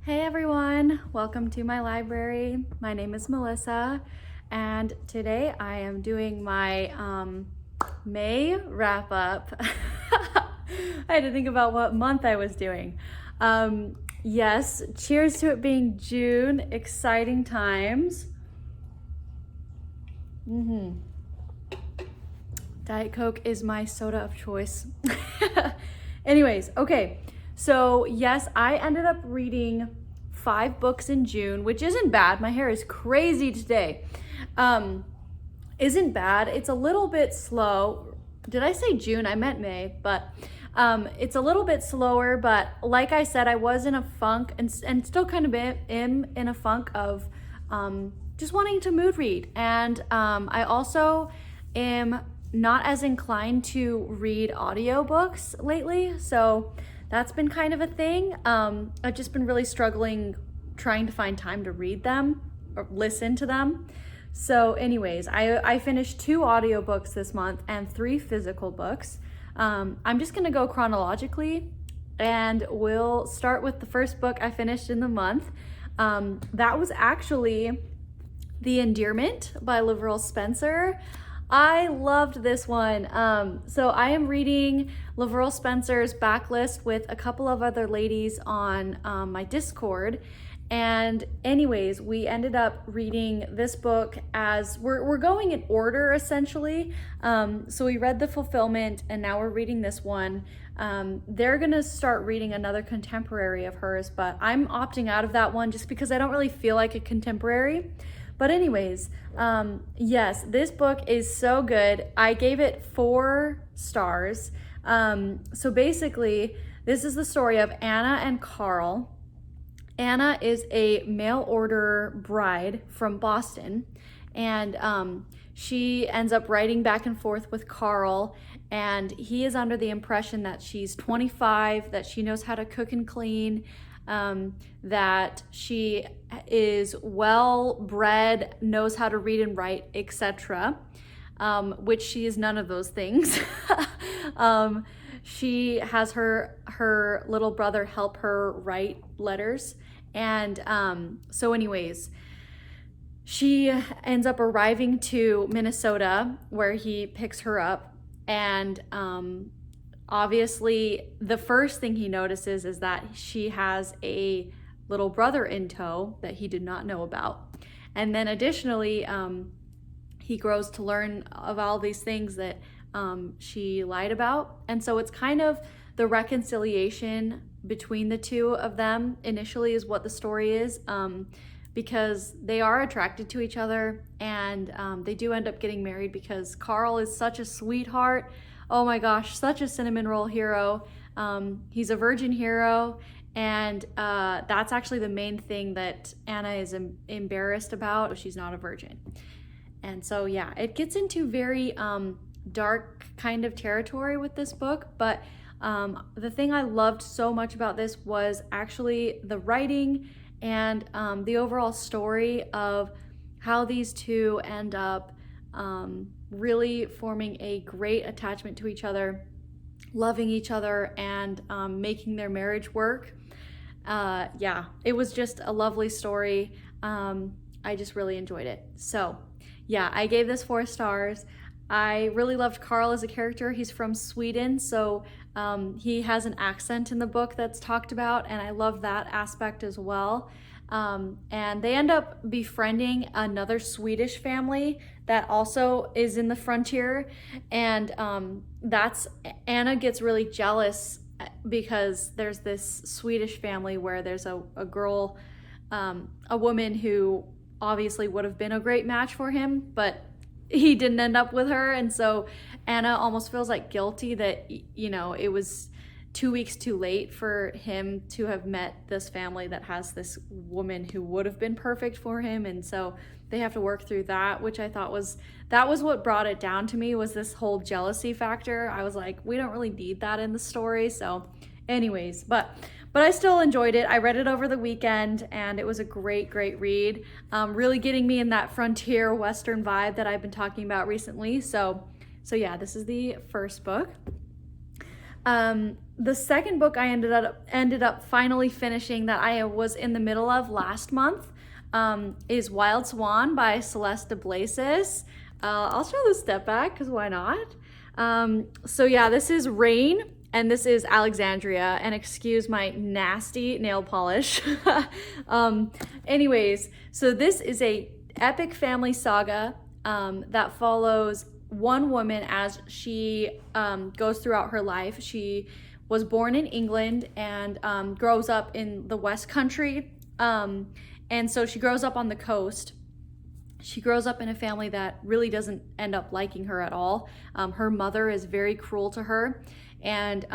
Hey everyone, welcome to my library. My name is Melissa, and today I am doing my May wrap up. I had to think about what month I was doing. Yes, cheers to it being June, exciting times. Diet Coke is my soda of choice. Anyways, okay. So yes, I ended up reading 5 books in June, which isn't bad. My hair is crazy today. Isn't bad. It's a little bit slow. Did I say June? I meant May, but it's a little bit slower. But like I said, I was in a funk and still kind of am in a funk of just wanting to mood read. And I also am not as inclined to read audiobooks lately. So that's been kind of a thing. I've just been really struggling trying to find time to read them or listen to them. So anyways, I finished 2 audiobooks this month and 3 physical books. I'm just gonna go chronologically, and we'll start with the first book I finished in the month. That was actually The Endearment by LaVyrle Spencer. I loved this one. So I am reading LaVyrle Spencer's backlist with a couple of other ladies on my Discord. And anyways, we ended up reading this book as we're going in order essentially. So we read The Fulfillment and now we're reading this one. They're gonna start reading another contemporary of hers, but I'm opting out of that one just because I don't really feel like a contemporary. But anyways, yes, this book is so good. I gave it 4 stars. So basically, this is the story of Anna and Carl. Anna is a mail order bride from Boston, and she ends up writing back and forth with Carl, and he is under the impression that she's 25, that she knows how to cook and clean, that she is well bred, knows how to read and write, etc., which she is none of those things. She has her little brother help her write letters, and so anyways, she ends up arriving to Minnesota where he picks her up, and obviously, the first thing he notices is that she has a little brother in tow that he did not know about. And then additionally, he grows to learn of all these things that she lied about. And so it's kind of the reconciliation between the two of them initially is what the story is, because they are attracted to each other, and they do end up getting married because Carl is such a sweetheart. Oh my gosh, such a cinnamon roll hero. He's a virgin hero, and that's actually the main thing that Anna is embarrassed about. She's not a virgin. And so yeah, it gets into very dark kind of territory with this book, but the thing I loved so much about this was actually the writing and the overall story of how these two end up really forming a great attachment to each other, loving each other, and making their marriage work. Yeah, it was just a lovely story. I just really enjoyed it. So yeah, I gave this 4 stars. I really loved Carl as a character. He's from Sweden, so he has an accent in the book that's talked about, and I love that aspect as well. And they end up befriending another Swedish family that also is in the frontier, and Anna gets really jealous because there's this Swedish family where there's a girl, a woman who obviously would have been a great match for him, but he didn't end up with her, and so Anna almost feels like guilty that, you know, it was 2 weeks too late for him to have met this family that has this woman who would have been perfect for him, and so they have to work through that, which I thought was what brought it down to me, was this whole jealousy factor. I was like, we don't really need that in the story. So anyways, but I still enjoyed it. I read it over the weekend, and it was a great read. Really getting me in that frontier Western vibe that I've been talking about recently. So yeah, this is the first book. the second book I ended up finally finishing that I was in the middle of last month is Wild Swan by Celeste de Blasis. I'll show the step back because why not? So yeah, this is Rain and this is Alexandria, and excuse my nasty nail polish. Anyways, so this is a epic family saga that follows one woman as she goes throughout her life. She was born in England and grows up in the West Country. And so she grows up on the coast. She grows up in a family that really doesn't end up liking her at all. Her mother is very cruel to her. And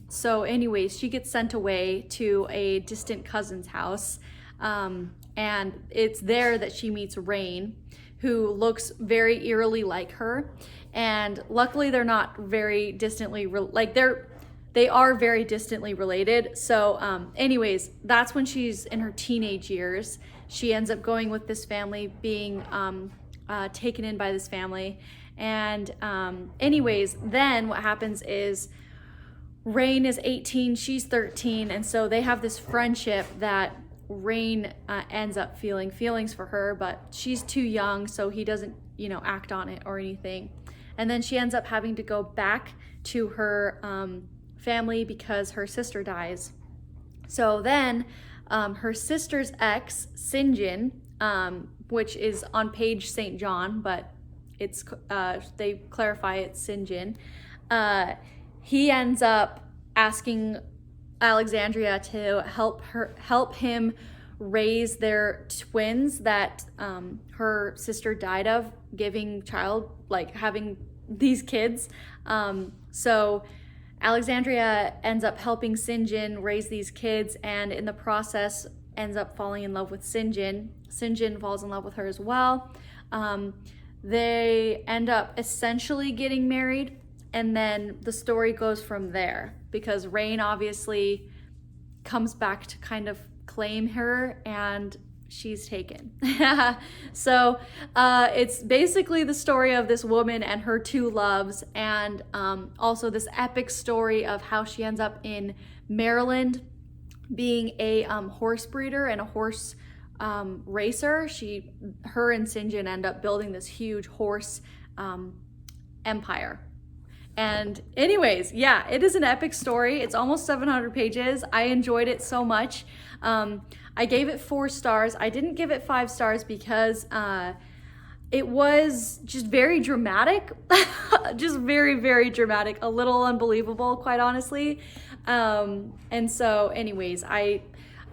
so anyways, she gets sent away to a distant cousin's house. And it's there that she meets Rain, who looks very eerily like her. And luckily they're not very distantly, they are very distantly related. So anyways, that's when she's in her teenage years. She ends up going with this family, being taken in by this family. And anyways, then what happens is Rain is 18, she's 13. And so they have this friendship that Rain ends up feeling feelings for her, but she's too young, so he doesn't, act on it or anything. And then she ends up having to go back to her family because her sister dies. So then her sister's ex, Sinjin, which is on page St. John, but it's they clarify it's Sinjin. He ends up asking Alexandria to help him raise their twins that her sister died of, having these kids. So Alexandria ends up helping Sinjin raise these kids, and in the process ends up falling in love with Sinjin. Sinjin falls in love with her as well. They end up essentially getting married, and then the story goes from there, because Rain obviously comes back to kind of claim her, and she's taken. So it's basically the story of this woman and her two loves, and also this epic story of how she ends up in Maryland being a horse breeder and a horse racer. Her and Sinjin end up building this huge horse empire. And anyways, yeah, it is an epic story. It's almost 700 pages. I enjoyed it so much. I gave it 4 stars. I didn't give it 5 stars because it was just very dramatic. Just very, very dramatic. A little unbelievable, quite honestly. And so anyways, I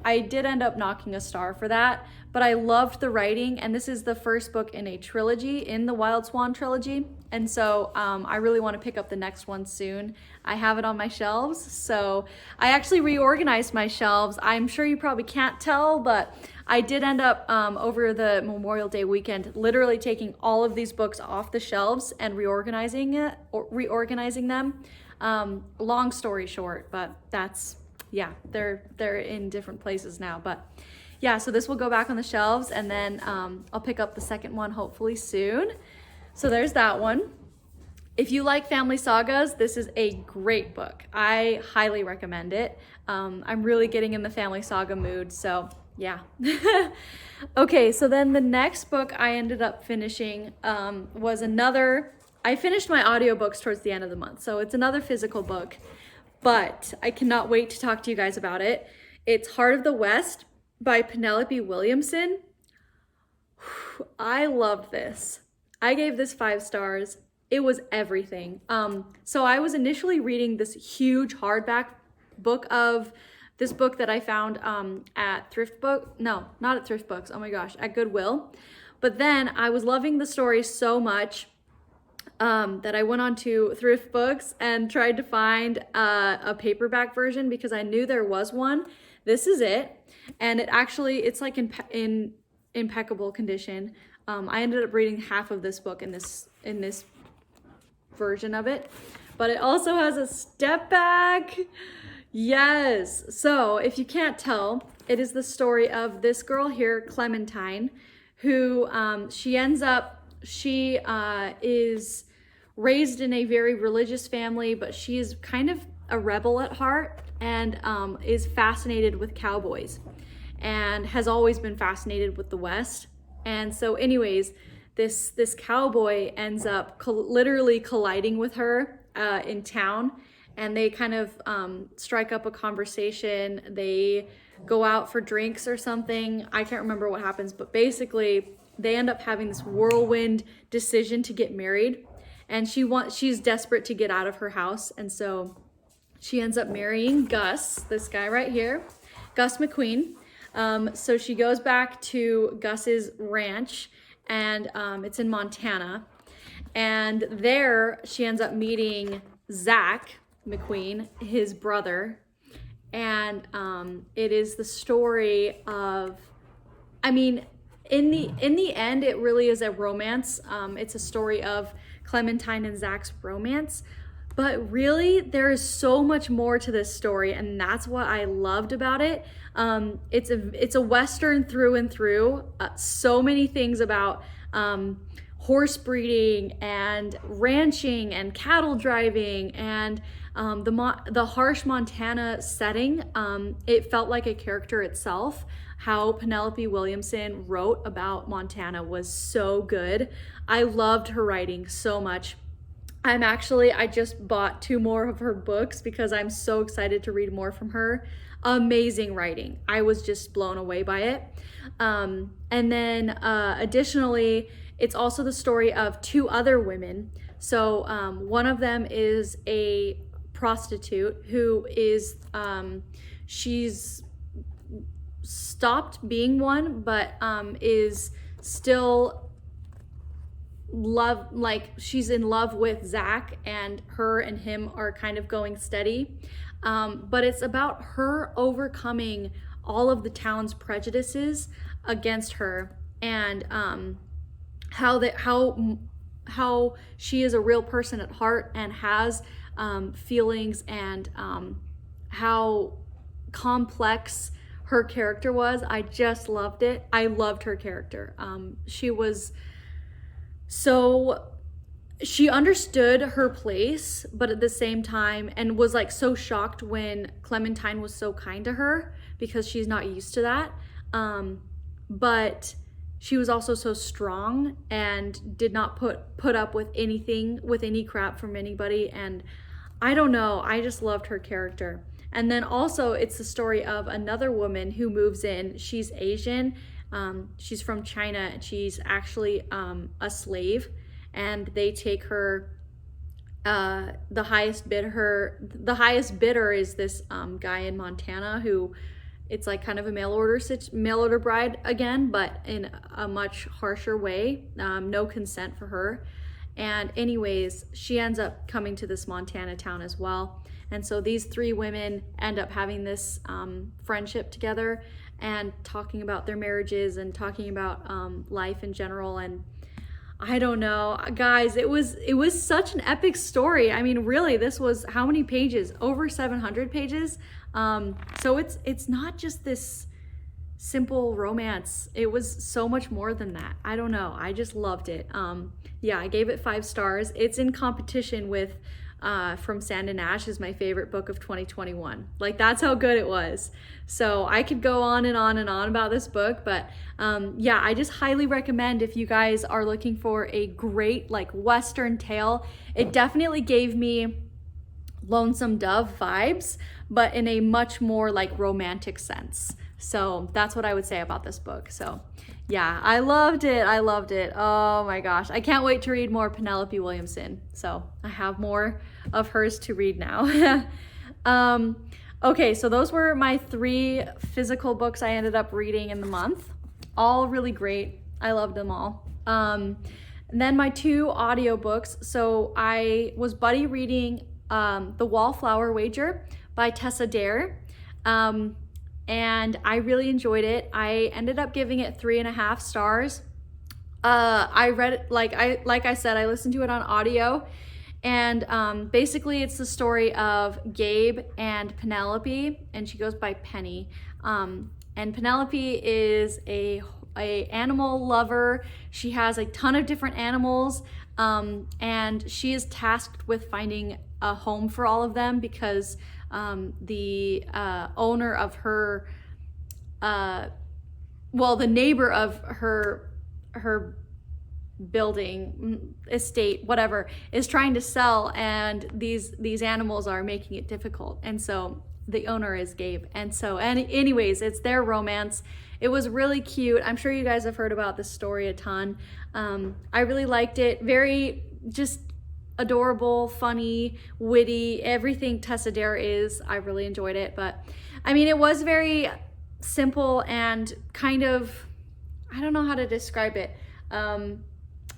did end up knocking a star for that, but I loved the writing, and this is the first book in a trilogy, in the Wild Swan trilogy. And so I really want to pick up the next one soon. I have it on my shelves. So I actually reorganized my shelves. I'm sure you probably can't tell, but I did end up over the Memorial Day weekend literally taking all of these books off the shelves and reorganizing them. Long story short, but that's, yeah, they're in different places now. But yeah, so this will go back on the shelves, and then I'll pick up the second one hopefully soon. So there's that one. If you like family sagas, this is a great book. I highly recommend it. I'm really getting in the family saga mood, so yeah. Okay, so then the next book I ended up finishing was I finished my audiobooks towards the end of the month, so it's another physical book, but I cannot wait to talk to you guys about it. It's Heart of the West by Penelope Williamson. I loved this. I gave this 5 stars. It was everything. So I was initially reading this huge hardback book of this book that I found at not at Thrift Books, oh my gosh, at Goodwill. But then I was loving the story so much that I went on to Thrift Books and tried to find a paperback version because I knew there was one. This is it. And it's like in impeccable condition. I ended up reading half of this book in this version of it, but it also has a step back. Yes. So if you can't tell, it is the story of this girl here, Clementine, who she is raised in a very religious family, but she is kind of a rebel at heart and is fascinated with cowboys and has always been fascinated with the West. And so anyways, this cowboy ends up literally colliding with her in town, and they kind of strike up a conversation. They go out for drinks or something. I can't remember what happens, but basically they end up having this whirlwind decision to get married, and she's desperate to get out of her house, and so she ends up marrying Gus, this guy right here, Gus McQueen. So she goes back to Gus's ranch, and it's in Montana, and there she ends up meeting Zach McQueen, his brother, and it is the story of, I mean, in the end, it really is a romance. It's a story of Clementine and Zach's romance, but really there is so much more to this story, and that's what I loved about it. It's a Western through and through. So many things about horse breeding and ranching and cattle driving and the harsh Montana setting. It felt like a character itself. How Penelope Williamson wrote about Montana was so good. I loved her writing so much. I just bought 2 more of her books because I'm so excited to read more from her. Amazing writing. I was just blown away by it. And then additionally, it's also the story of 2 other women. So one of them is a prostitute who is, she's stopped being one, but is still she's in love with Zach, and her and him are kind of going steady. But it's about her overcoming all of the town's prejudices against her, and how she is a real person at heart and has feelings, and how complex her character was. I just loved it. I loved her character. She understood her place, but at the same time, and was like so shocked when Clementine was so kind to her because she's not used to that. But she was also so strong and did not put up with anything, with any crap from anybody. And I don't know, I just loved her character. And then also it's the story of another woman who moves in. She's Asian. She's from China, and she's actually a slave, and they take her. The highest bidder is this guy in Montana who, it's like kind of a mail order bride again, but in a much harsher way. No consent for her. And anyways, she ends up coming to this Montana town as well. And so these 3 women end up having this friendship together and talking about their marriages and talking about life in general. And I don't know, guys, it was such an epic story. I mean, really, this was how many pages? Over 700 pages. So it's not just this simple romance. It was so much more than that. I don't know. I just loved it. Yeah, I gave it 5 stars. It's in competition with From Sand and Ash is my favorite book of 2021. Like, that's how good it was. So I could go on and on and on about this book, but yeah, I just highly recommend if you guys are looking for a great like Western tale. It definitely gave me Lonesome Dove vibes, but in a much more like romantic sense. So that's what I would say about this book. So yeah, I loved it. I loved it. Oh my gosh. I can't wait to read more Penelope Williamson. So I have more of hers to read now. Okay, so those were my 3 physical books I ended up reading in the month. All really great. I loved them all. And then my 2 audiobooks. So I was buddy reading The Wallflower Wager by Tessa Dare. And I really enjoyed it. I ended up giving it 3.5 stars. I read it, like I said, I listened to it on audio, and basically it's the story of Gabe and Penelope, and she goes by Penny. And Penelope is a animal lover. She has a ton of different animals, and she is tasked with finding a home for all of them because the owner of her, the neighbor of her building, estate, whatever, is trying to sell, and these animals are making it difficult. And so the owner is Gabe. And so, anyways, it's their romance. It was really cute. I'm sure you guys have heard about this story a ton. I really liked it. Very just adorable, funny, witty, everything Tessa Dare is. I really enjoyed it. But I mean, it was very simple and kind of, I don't know how to describe it.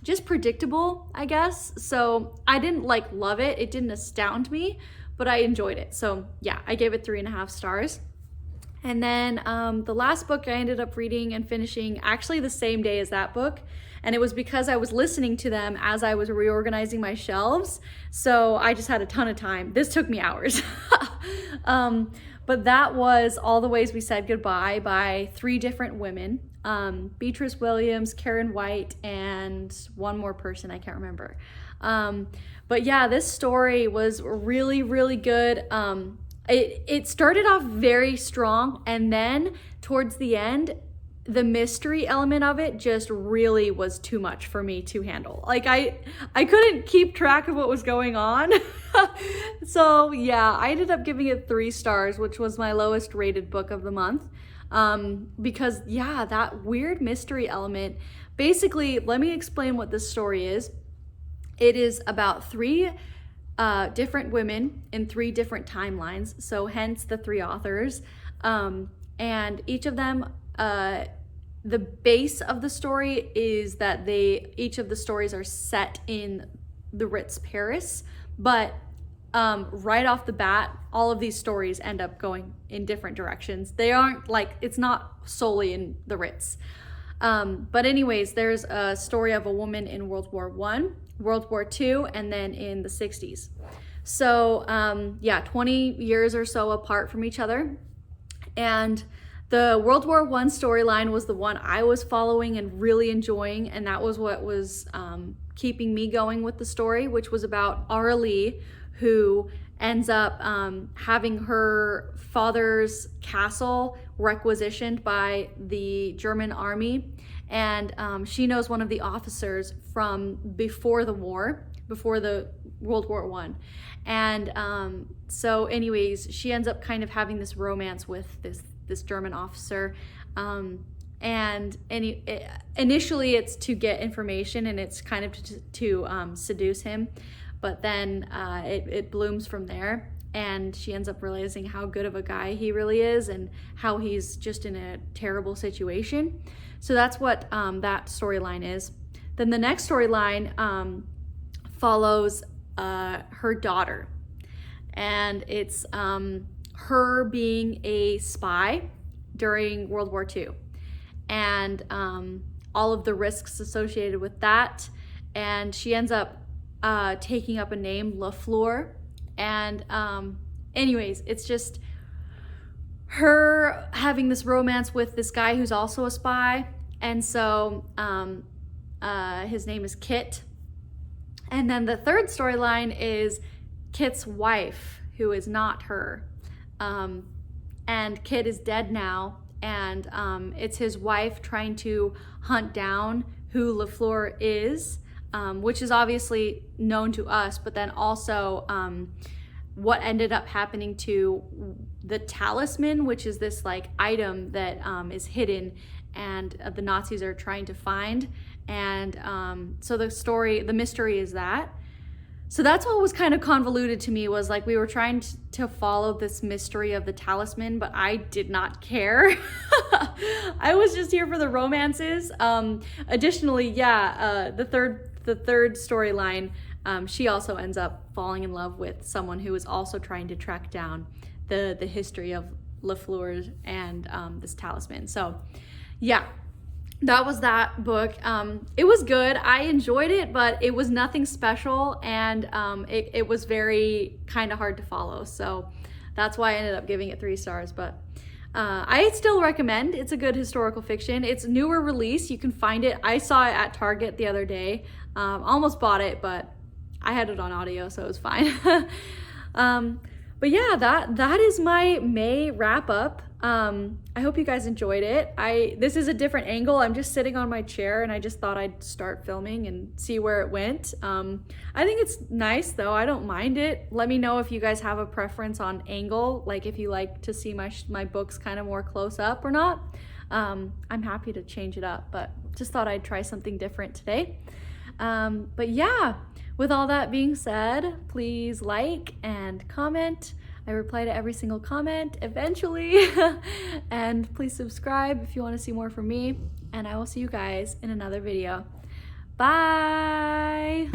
Just predictable, I guess. So I didn't like love it. It didn't astound me, but I enjoyed it. So yeah, I gave it 3.5 stars. And then the last book I ended up reading and finishing actually the same day as that book. And it was because I was listening to them as I was reorganizing my shelves. So I just had a ton of time. This took me hours. But that was All the Ways We Said Goodbye by 3 different women. Beatriz Williams, Karen White, and one more person, I can't remember. But yeah, this story was really, really good. It started off very strong, and then towards the end, the mystery element of it just really was too much for me to handle. Like I couldn't keep track of what was going on. So yeah, I ended up giving it 3 stars, which was my lowest rated book of the month. Because yeah, that weird mystery element. Basically, let me explain what this story is. It is about 3 different women in 3 different timelines, so hence the 3 authors. And each of them, the base of the story is that each of the stories are set in the Ritz, Paris, but right off the bat, all of these stories end up going in different directions. They aren't like, it's not solely in the Ritz. But anyways, there's a story of a woman in World War I, World War II, and then in the 60s. So yeah, 20 years or so apart from each other. And the World War I storyline was the one I was following and really enjoying, and that was what was keeping me going with the story, which was about Arlie, who ends up having her father's castle requisitioned by the German army. And she knows one of the officers from before the war, before the World War I. And so anyways, she ends up kind of having this romance with this German officer. And initially it's to get information, and it's kind of to seduce him. But then it blooms from there, and she ends up realizing how good of a guy he really is and how he's just in a terrible situation. So that's what that storyline is. Then the next storyline follows her daughter, and it's her being a spy during World War II, and all of the risks associated with that. And she ends up taking up a name, LaFleur. And anyways, it's just her having this romance with this guy who's also a spy. And so his name is Kit. And then the third storyline is Kit's wife, who is not her. And Kit is dead now. And it's his wife trying to hunt down who LaFleur is. Which is obviously known to us, but then also what ended up happening to the talisman, which is this like item that is hidden, and the Nazis are trying to find. And so the mystery is that. So that's what was kind of convoluted to me, was like we were trying to follow this mystery of the talisman, but I did not care. I was just here for the romances. Additionally, yeah, the third storyline, she also ends up falling in love with someone who is also trying to track down the history of LaFleur and this talisman. So yeah, that was that book. It was good. I enjoyed it, but it was nothing special, and it was very kind of hard to follow. So that's why I ended up giving it 3 stars. But I still recommend. It's a good historical fiction. It's newer release. You can find it. I saw it at Target the other day. Almost bought it, but I had it on audio, so it was fine. But yeah, that is my May wrap up. I hope you guys enjoyed it. This is a different angle. I'm just sitting on my chair and I just thought I'd start filming and see where it went. I think it's nice though. I don't mind it. Let me know if you guys have a preference on angle, like if you like to see my books kind of more close up or not. I'm happy to change it up, but just thought I'd try something different today. But yeah, with all that being said, please like and comment. I reply to every single comment eventually. And please subscribe if you want to see more from me. And I will see you guys in another video. Bye!